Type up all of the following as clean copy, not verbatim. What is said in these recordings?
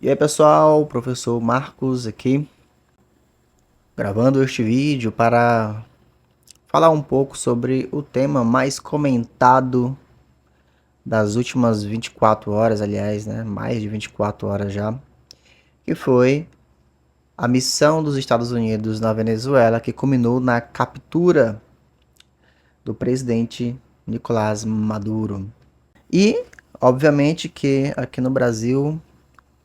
E aí pessoal, professor Marcos aqui, gravando este vídeo para falar um pouco sobre o tema mais comentado das últimas 24 horas, aliás, né, mais de 24 horas já, que foi a missão dos Estados Unidos na Venezuela, que culminou na captura do presidente Nicolás Maduro. E, obviamente, que aqui no Brasil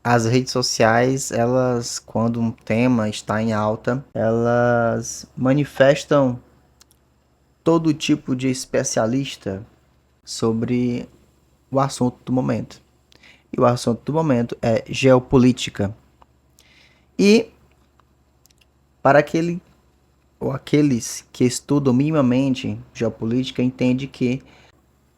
as redes sociais, elas, quando um tema está em alta, elas manifestam todo tipo de especialista sobre o assunto do momento. E o assunto do momento é geopolítica. E para aquele ou aqueles que estudam minimamente geopolítica, entende que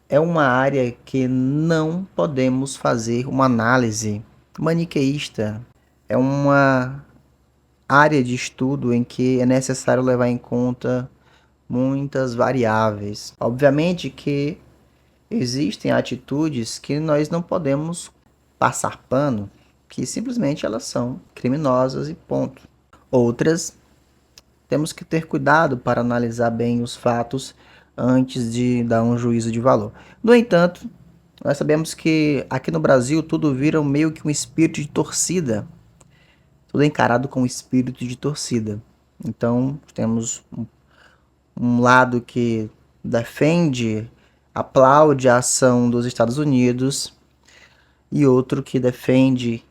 é uma área que não podemos fazer uma análise maniqueísta. É uma área de estudo em que é necessário levar em conta muitas variáveis. Obviamente que existem atitudes que nós não podemos passar pano, que simplesmente elas são criminosas e ponto. Outras, temos que ter cuidado para analisar bem os fatos antes de dar um juízo de valor. No entanto, nós sabemos que aqui no Brasil tudo vira meio que um espírito de torcida. Tudo é encarado com espírito de torcida. Então, temos um lado que defende, aplaude a ação dos Estados Unidos e outro que defende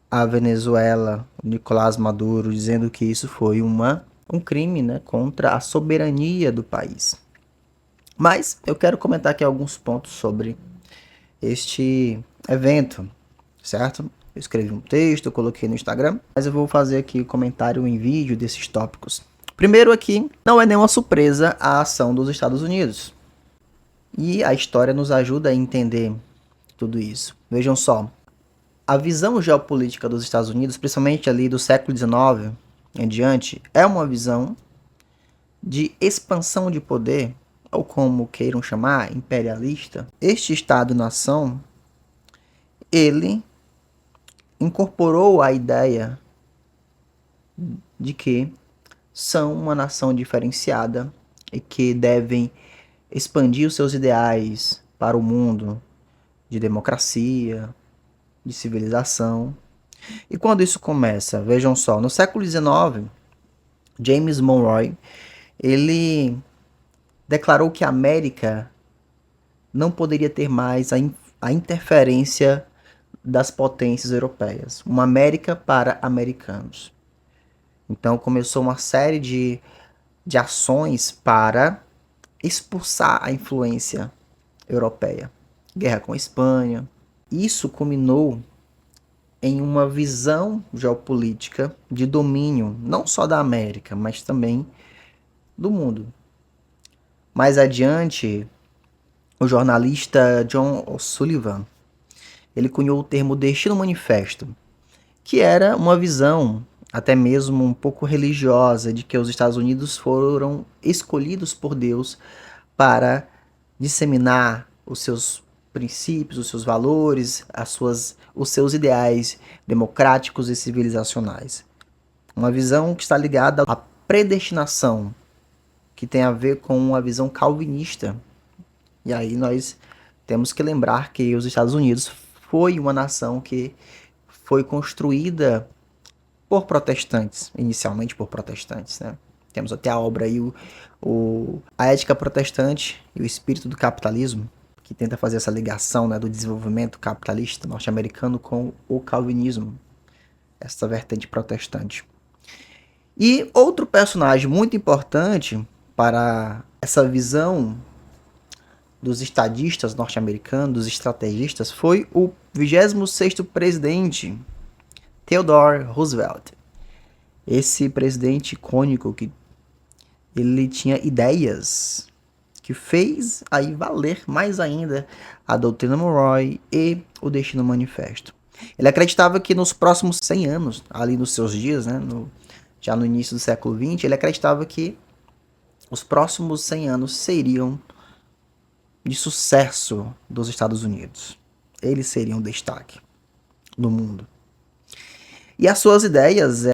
a Venezuela, o Nicolás Maduro, dizendo que isso foi um crime, né, contra a soberania do país. Mas eu quero comentar aqui alguns pontos sobre este evento, certo? Eu escrevi um texto, eu coloquei no Instagram, mas eu vou fazer aqui comentário em vídeo desses tópicos. Primeiro aqui, não é nenhuma surpresa a ação dos Estados Unidos. E a história nos ajuda a entender tudo isso. Vejam só, a visão geopolítica dos Estados Unidos, principalmente ali do século XIX em diante, é uma visão de expansão de poder, ou como queiram chamar, imperialista. Este Estado-nação, ele incorporou a ideia de que são uma nação diferenciada e que devem expandir os seus ideais para o mundo de democracia, de civilização. E quando isso começa? Vejam só, no século XIX, James Monroe, ele declarou que a América não poderia ter mais a interferência das potências europeias. Uma América para americanos. Então começou uma série de ações para expulsar a influência europeia. Guerra com a Espanha. Isso culminou em uma visão geopolítica de domínio, não só da América, mas também do mundo. Mais adiante, o jornalista John O'Sullivan, ele cunhou o termo Destino Manifesto, que era uma visão até mesmo um pouco religiosa de que os Estados Unidos foram escolhidos por Deus para disseminar os seus princípios, os seus valores, os seus ideais democráticos e civilizacionais. Uma visão que está ligada à predestinação, que tem a ver com uma visão calvinista. E aí nós temos que lembrar que os Estados Unidos foi uma nação que foi construída por protestantes, inicialmente por protestantes, né? Temos até a obra aí, A Ética Protestante e o Espírito do Capitalismo, que tenta fazer essa ligação, né, do desenvolvimento capitalista norte-americano com o calvinismo, essa vertente protestante. E outro personagem muito importante para essa visão dos estadistas norte-americanos, dos estrategistas, foi o 26º presidente, Theodore Roosevelt. Esse presidente icônico que ele tinha ideias que fez aí valer mais ainda a doutrina Monroe e o Destino Manifesto. Ele acreditava que nos próximos 100 anos, ali nos seus dias, né, já no início do século XX, ele acreditava que os próximos 100 anos seriam de sucesso dos Estados Unidos. Eles seriam destaque no mundo. E as suas ideias,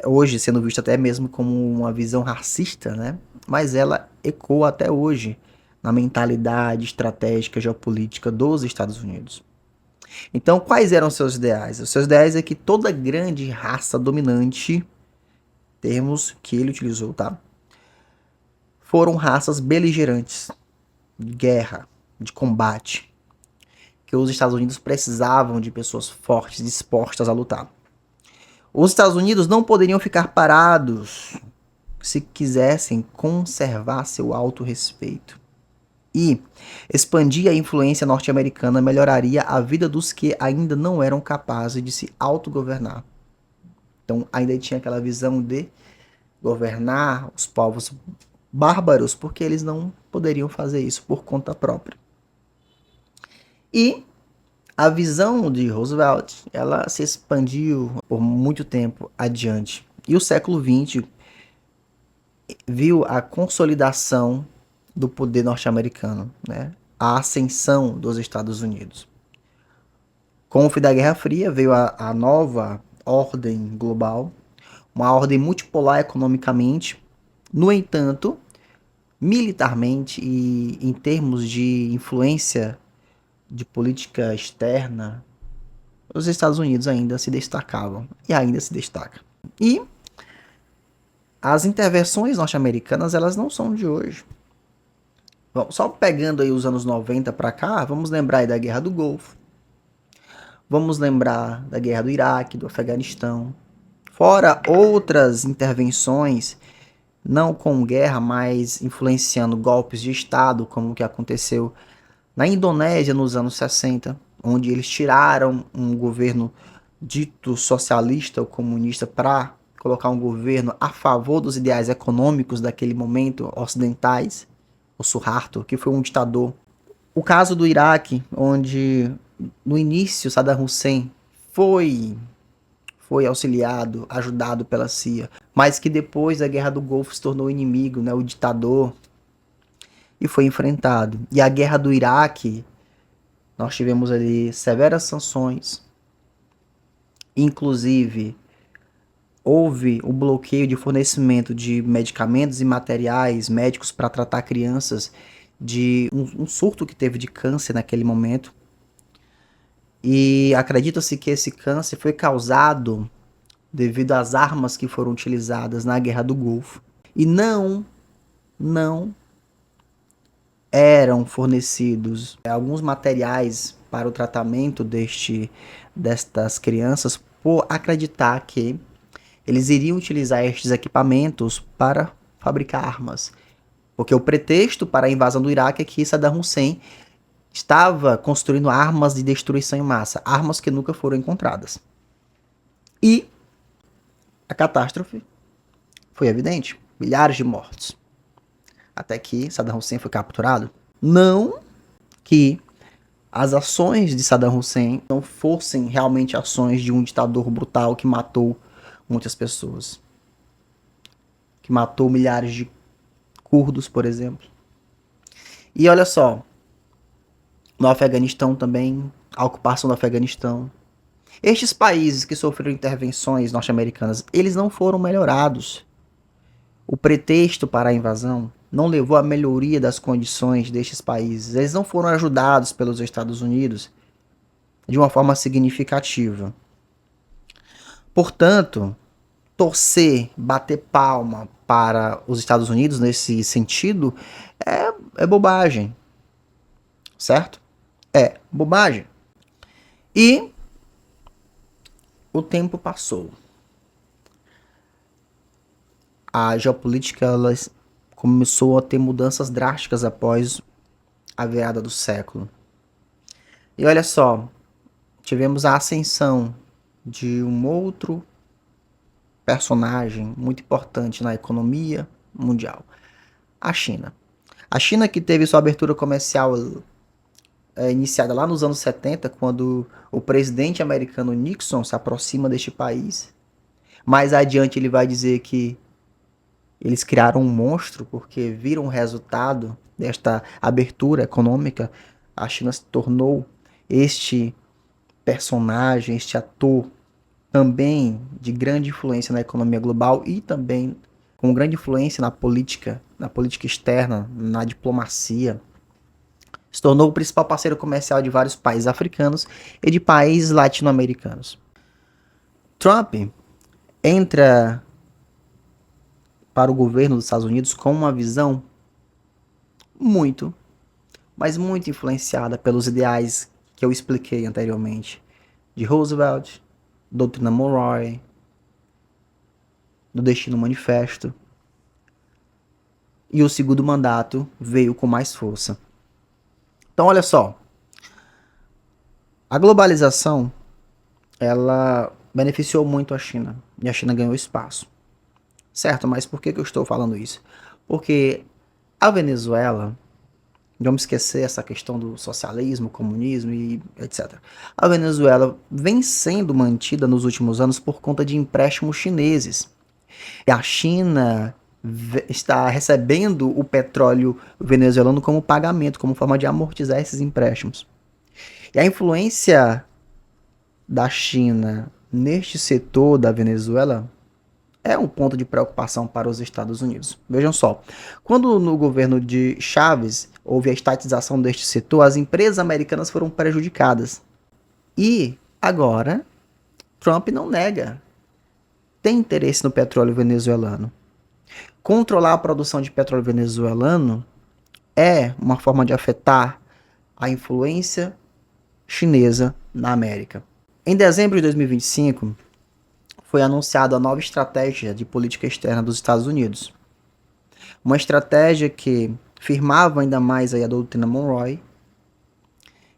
hoje sendo vista até mesmo como uma visão racista, né? Mas ela ecoa até hoje na mentalidade estratégica geopolítica dos Estados Unidos. Então, quais eram os seus ideais? Os seus ideais é que toda grande raça dominante, termos que ele utilizou, tá? Foram raças beligerantes, de guerra, de combate, que os Estados Unidos precisavam de pessoas fortes, dispostas a lutar. Os Estados Unidos não poderiam ficar parados se quisessem conservar seu autorrespeito. E expandir a influência norte-americana melhoraria a vida dos que ainda não eram capazes de se autogovernar. Então, ainda tinha aquela visão de governar os povos bárbaros, porque eles não poderiam fazer isso por conta própria. E a visão de Roosevelt, ela se expandiu por muito tempo adiante. E o século XX viu a consolidação do poder norte-americano, né? A ascensão dos Estados Unidos. Com o fim da Guerra Fria veio a nova ordem global, uma ordem multipolar economicamente. No entanto, militarmente e em termos de influência de política externa, os Estados Unidos ainda se destacavam e ainda se destaca. E as intervenções norte-americanas, elas não são de hoje. Bom, só pegando aí os anos 90 para cá, vamos lembrar aí da Guerra do Golfo. Vamos lembrar da Guerra do Iraque, do Afeganistão. Fora outras intervenções, não com guerra, mas influenciando golpes de Estado, como o que aconteceu na Indonésia nos anos 60, onde eles tiraram um governo dito socialista ou comunista para colocar um governo a favor dos ideais econômicos daquele momento ocidentais, o Suharto, que foi um ditador. O caso do Iraque, onde no início Saddam Hussein foi auxiliado, ajudado pela CIA, mas que depois da Guerra do Golfo se tornou inimigo, né, o ditador, e foi enfrentado. E a Guerra do Iraque, nós tivemos ali severas sanções, inclusive houve o bloqueio de fornecimento de medicamentos e materiais médicos para tratar crianças de um surto que teve de câncer naquele momento. E acredita-se que esse câncer foi causado devido às armas que foram utilizadas na Guerra do Golfo. E não eram fornecidos alguns materiais para o tratamento destas crianças por acreditar que eles iriam utilizar estes equipamentos para fabricar armas. Porque o pretexto para a invasão do Iraque é que Saddam Hussein estava construindo armas de destruição em massa, armas que nunca foram encontradas. E a catástrofe foi evidente, milhares de mortos. Até que Saddam Hussein foi capturado. Não que as ações de Saddam Hussein não fossem realmente ações de um ditador brutal que matou muitas pessoas. Que matou milhares de curdos, por exemplo. E olha só, no Afeganistão também, a ocupação do Afeganistão. Estes países que sofreram intervenções norte-americanas, eles não foram melhorados. O pretexto para a invasão não levou à melhoria das condições destes países. Eles não foram ajudados pelos Estados Unidos de uma forma significativa. Portanto, torcer, bater palma para os Estados Unidos nesse sentido é bobagem. Certo? É bobagem. E o tempo passou. A geopolítica ela começou a ter mudanças drásticas após a virada do século. E olha só, tivemos a ascensão de um outro personagem muito importante na economia mundial, a China. A China que teve sua abertura comercial iniciada lá nos anos 70, quando o presidente americano Nixon se aproxima deste país. Mais adiante ele vai dizer que eles criaram um monstro porque viram o resultado desta abertura econômica. A China se tornou este personagem, este ator também de grande influência na economia global e também com grande influência na política externa, na diplomacia, se tornou o principal parceiro comercial de vários países africanos e de países latino-americanos. Trump entra para o governo dos Estados Unidos com uma visão muito, mas muito influenciada pelos ideais que eu expliquei anteriormente, de Roosevelt, Doutrina Monroe, do Destino Manifesto. E o segundo mandato veio com mais força. Então, olha só. A globalização, ela beneficiou muito a China. E a China ganhou espaço. Certo, mas por que eu estou falando isso? Porque a Venezuela, vamos esquecer essa questão do socialismo, comunismo e etc. A Venezuela vem sendo mantida nos últimos anos por conta de empréstimos chineses. E a China está recebendo o petróleo venezuelano como pagamento, como forma de amortizar esses empréstimos. E a influência da China neste setor da Venezuela é um ponto de preocupação para os Estados Unidos. Vejam só, quando no governo de Chávez houve a estatização deste setor, as empresas americanas foram prejudicadas. E agora, Trump não nega, tem interesse no petróleo venezuelano. Controlar a produção de petróleo venezuelano é uma forma de afetar a influência chinesa na América. Em dezembro de 2025, foi anunciada a nova estratégia de política externa dos Estados Unidos. Uma estratégia que firmava ainda mais a doutrina Monroe,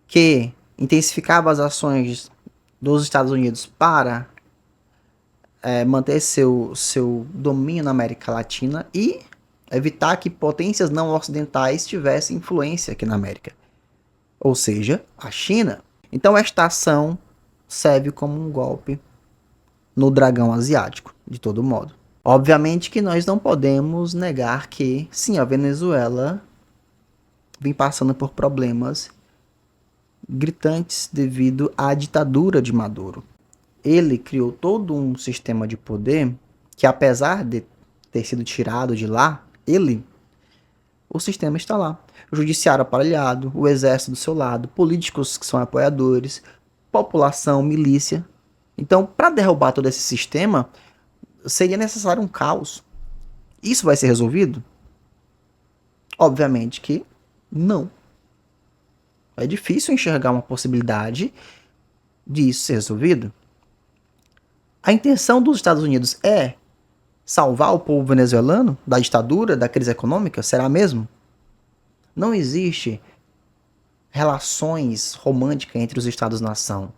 que intensificava as ações dos Estados Unidos para manter seu domínio na América Latina e evitar que potências não ocidentais tivessem influência aqui na América, ou seja, a China. Então esta ação serve como um golpe no dragão asiático, de todo modo. Obviamente que nós não podemos negar que, sim, a Venezuela vem passando por problemas gritantes devido à ditadura de Maduro. Ele criou todo um sistema de poder que, apesar de ter sido tirado de lá, o sistema está lá. O judiciário aparelhado, o exército do seu lado, políticos que são apoiadores, população, milícia. Então, para derrubar todo esse sistema, seria necessário um caos. Isso vai ser resolvido? Obviamente que não. É difícil enxergar uma possibilidade disso ser resolvido. A intenção dos Estados Unidos é salvar o povo venezuelano da ditadura, da crise econômica? Será mesmo? Não existe relações românticas entre os Estados-nação.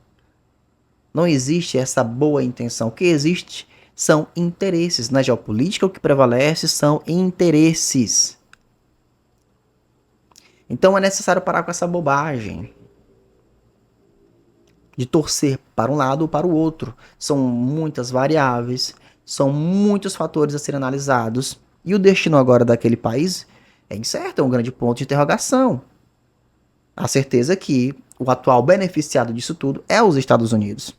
Não existe essa boa intenção. O que existe são interesses. Na geopolítica, o que prevalece são interesses. Então é necessário parar com essa bobagem de torcer para um lado ou para o outro. São muitas variáveis, são muitos fatores a serem analisados. E o destino agora daquele país é incerto, é um grande ponto de interrogação. A certeza que o atual beneficiado disso tudo é os Estados Unidos.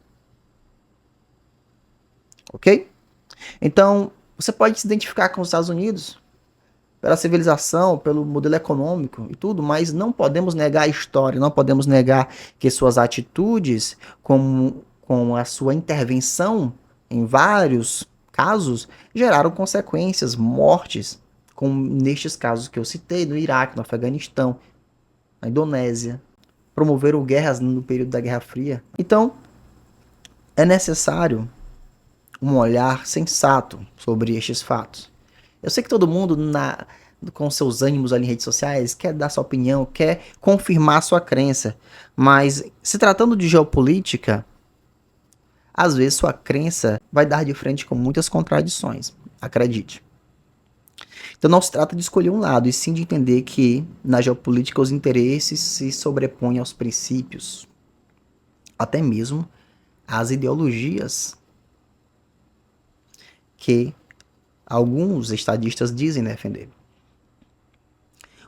Ok? Então, você pode se identificar com os Estados Unidos pela civilização, pelo modelo econômico e tudo, mas não podemos negar a história, não podemos negar que suas atitudes, com a sua intervenção em vários casos, geraram consequências, mortes, como nestes casos que eu citei, no Iraque, no Afeganistão, na Indonésia, promoveram guerras no período da Guerra Fria. Então, é necessário um olhar sensato sobre estes fatos. Eu sei que todo mundo, com seus ânimos ali em redes sociais, quer dar sua opinião, quer confirmar sua crença, mas se tratando de geopolítica, às vezes sua crença vai dar de frente com muitas contradições, acredite. Então não se trata de escolher um lado, e sim de entender que na geopolítica os interesses se sobrepõem aos princípios, até mesmo às ideologias que alguns estadistas dizem defender.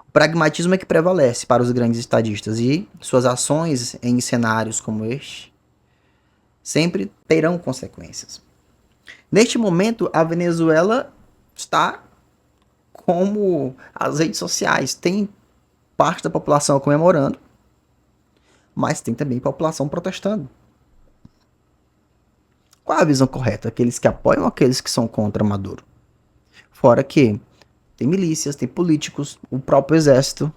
O pragmatismo é que prevalece para os grandes estadistas e suas ações em cenários como este sempre terão consequências. Neste momento, a Venezuela está como as redes sociais. Tem parte da população comemorando, mas tem também população protestando. Qual é a visão correta? Aqueles que apoiam ou aqueles que são contra Maduro? Fora que tem milícias, tem políticos, o próprio exército.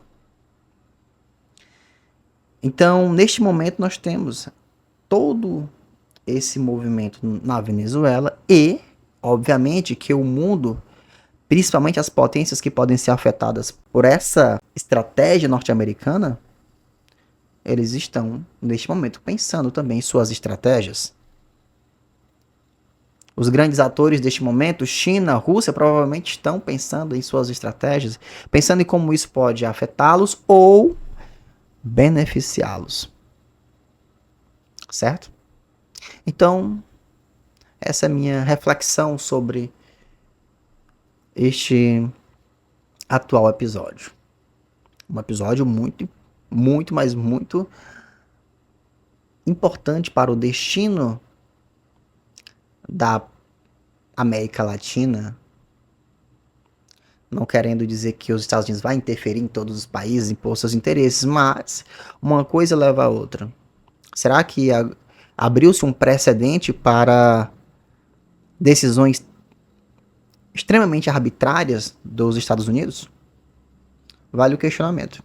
Então, neste momento, nós temos todo esse movimento na Venezuela e, obviamente, que o mundo, principalmente as potências que podem ser afetadas por essa estratégia norte-americana, eles estão, neste momento, pensando também em suas estratégias. Os grandes atores deste momento, China, Rússia, provavelmente estão pensando em suas estratégias, pensando em como isso pode afetá-los ou beneficiá-los. Certo? Então, essa é a minha reflexão sobre este atual episódio. Um episódio muito, muito, mas muito importante para o destino da América Latina. Não querendo dizer que os Estados Unidos vai interferir em todos os países, impor seus interesses, mas uma coisa leva a outra. Será que abriu-se um precedente para decisões extremamente arbitrárias dos Estados Unidos? Vale o questionamento.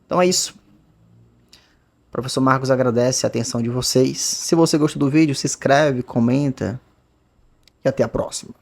Então é isso. O professor Marcos agradece a atenção de vocês. Se você gostou do vídeo, se inscreve, comenta e até a próxima.